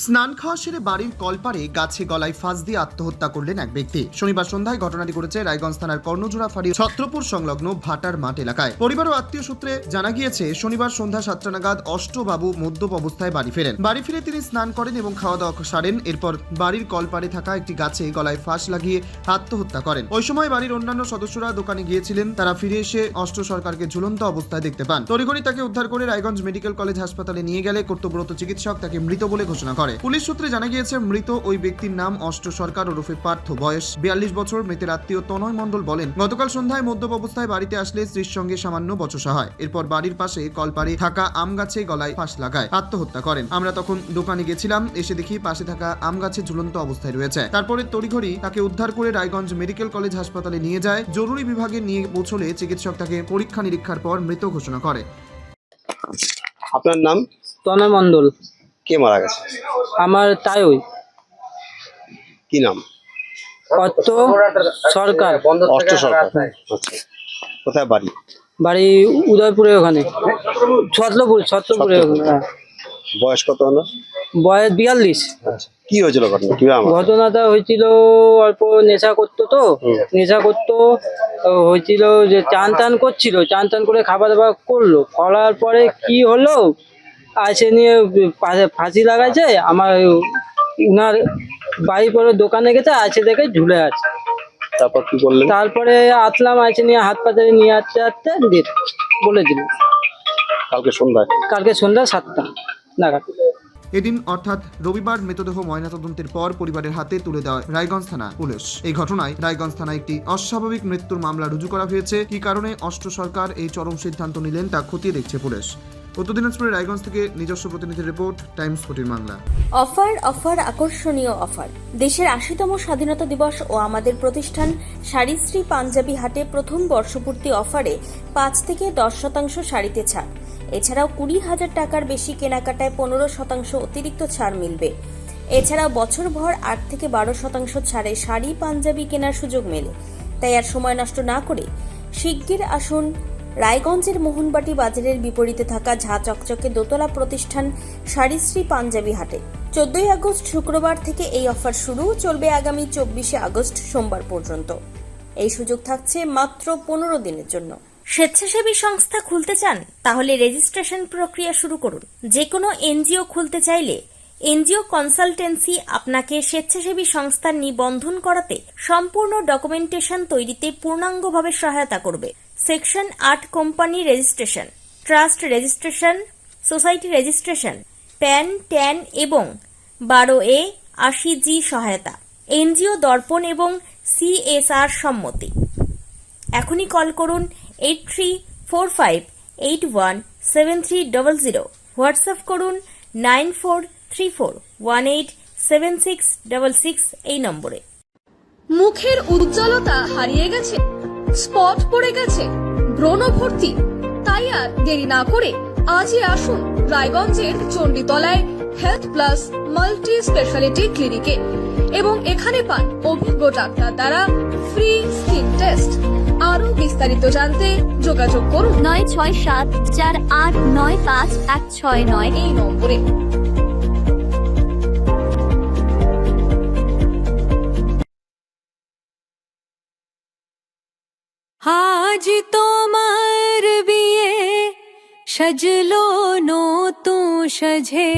স্নান খাওয়া সেরে বাড়ির কলপারে গাছে গলায় ফাঁস দিয়ে আত্মহত্যা করলেন এক ব্যক্তি। শনিবার সন্ধ্যায় ঘটনাটি ঘটেছে রায়গঞ্জ থানার কর্ণজোড়া ফাঁড়ি ছত্রপুর সংলগ্ন ভাটার মাঠ এলাকায়। পরিবার ও আত্মীয় সূত্রে জানা গিয়েছে, শনিবার সন্ধ্যা 7টা নাগাদ অষ্টবাবু মদ্যপ অবস্থায় বাড়ি ফেরেন। বাড়ি ফিরে তিনি স্নান করেন এবং খাওয়া দাওয়া সারেন। এরপর বাড়ির কলপারে থাকা একটি গাছে গলায় ফাঁস লাগিয়ে আত্মহত্যা করেন। ওই সময় বাড়ির অন্যান্য সদস্যরা দোকানে গিয়েছিলেন। তারা ফিরে এসে অষ্ট সরকারকে ঝুলন্ত অবস্থায় দেখতে পান। তড়িঘড়ি তাকে উদ্ধার করে রায়গঞ্জ মেডিকেল কলেজ হাসপাতালে নিয়ে গেলে কর্তব্যরত চিকিৎসক তাকে মৃত বলে ঘোষণা করে। পুলিশ সূত্রে জানা গিয়েছে, মৃত ওই ব্যক্তির নাম অষ্ট সরকার ওরফে পার্থ, বয়স 42 বছর। মৃতের আত্মীয় তনয় মণ্ডল বলেন, গতকাল সন্ধ্যায় মদ্যপ অবস্থায় বাড়িতে আসলে স্ত্রীর সঙ্গে সামান্য বচসা হয়। এরপর বাড়ির পাশে কলপারে থাকা আম গাছে গলায় ফাঁস লাগায় আত্মহত্যা করেন। আমরা তখন দোকানে গেছিলাম, এসে দেখি পাশে থাকা আম গাছে ঝুলন্ত অবস্থায় রয়েছে। তারপরে তড়িঘড়ি তাকে উদ্ধার করে রায়গঞ্জ মেডিকেল কলেজ হাসপাতালে নিয়ে যায়। জরুরি বিভাগে নিয়ে পৌঁছলে চিকিৎসক তাকে পরীক্ষা নিরীক্ষার পর মৃত ঘোষণা করে। আপনার নাম? তনয় মণ্ডল। কে মারা গেছে? আমার তাই কি নাম? অর্থ সরকার। অষ্ট সরকার। আচ্ছা, কোথায় বাড়ি? বাড়ি উদয়পুরে, ওখানে ছত্রপুরে ওখানে। হ্যাঁ। বয়স কত হলো? বয়স 42। আচ্ছা, কি হয়েছিল ঘটনা? কিভাবে? ঘটনাটা হয়েছিল, অল্প নেশা করতো তো, নেশা করতো হয়েছিল যে চান টান করছিল, চান টান করে খাবার দাবার করলো, করার পরে কি হলো, আসে নিয়ে ফাঁসি লাগাইছে। আমার উনার বাড়ি পরে দোকানে গেছে, আসে দেখে ঝুলে আছে। তারপর কি করলেন? তারপরে আসলাম, আসে নিয়ে হাত পাতে নিয়ে আসতে আসতে বলে দিল। কালকে সন্ধ্যায়? কালকে সন্ধ্যা 7টা নাগাদ। এদিন অর্থাৎ রবিবার মৃতদেহ ময়নাতদন্তের পর পরিবারের হাতে তুলে দেওয়া রায়গঞ্জ থানা পুলিশ। এই ঘটনায় রায়গঞ্জ থানায় একটি অস্বাভাবিক মৃত্যুর মামলা রুজু করা হয়েছে। কি কারণে অষ্ট সরকার এই চরম সিদ্ধান্ত নিলেন তা খতিয়ে দেখছে পুলিশ। উত্তর দিনাজপুরের রায়গঞ্জ থেকে নিজস্ব প্রতিনিধির রিপোর্ট, টাইমস 14 বাংলা। অফার আকর্ষণীয় অফার। দেশের 80তম স্বাধীনতা দিবস ও আমাদের প্রতিষ্ঠান শাড়িশ্রী পাঞ্জাবি হাটে প্রথম বর্ষপূর্তি অফারে 5 থেকে 10% শাড়িতে ছাড়। এছাড়াও 20,000 টাকার বেশি কেনাকাটায় 15% অতিরিক্ত ছাড় মিলবে। এছাড়াও বছরভর 8 থেকে 12% ছাড়ে শাড়ি পাঞ্জাবি কেনার সুযোগ মেলে। তাই আর সময় নষ্ট না করে শিগগির আসুন রায়গঞ্জের মোহনবাটি বাজারের বিপরীতে থাকা ঝা চকচকে দোতলা প্রতিষ্ঠান শাড়িশ্রী পাঞ্জাবি হাটে। 14 আগস্ট শুক্রবার থেকে এই অফার শুরু, চলবে আগামী 24 আগস্ট সোমবার পর্যন্ত। এই সুযোগ থাকছে মাত্র 15 দিনের জন্য। স্বেচ্ছাসেবী সংস্থা খুলতে চান? তাহলে রেজিস্ট্রেশন প্রক্রিয়া শুরু করুন। যে কোনো এনজিও খুলতে চাইলে এনজিও কনসালটেন্সি আপনাকে স্বেচ্ছাসেবী সংস্থার নিবন্ধন করাতে সম্পূর্ণ ডকুমেন্টেশন তৈরিতে পূর্ণাঙ্গভাবে সহায়তা করবে। Section 8 company registration, trust registration, society registration, pan, tan এবং 12A 80G সহায়তা, এনজিও দর্পণ এবং CSR সম্মতি। এখনই কল করুন 8345817300, হোয়াটসঅ্যাপ করুন 9434187666 এই নম্বরে। মুখের উজ্জ্বলতা হারিয়ে গেছে, স্পট পড়ে গেছে, ব্রণ ভর্তি, তাই আর দেরি না করে আজই আসুন রায়গঞ্জের চণ্ডীতলায় হেলথ প্লাস মাল্টি স্পেশালিটি ক্লিনিকে এবং এখানে পান অভিজ্ঞ ডাক্তার দ্বারা ফ্রি স্কিন টেস্ট। আরো বিস্তারিত জানতে যোগাযোগ করুন 9674895169 এই নম্বরে। আজ তোমার বিয়ে সাজলো নতুন সাজে।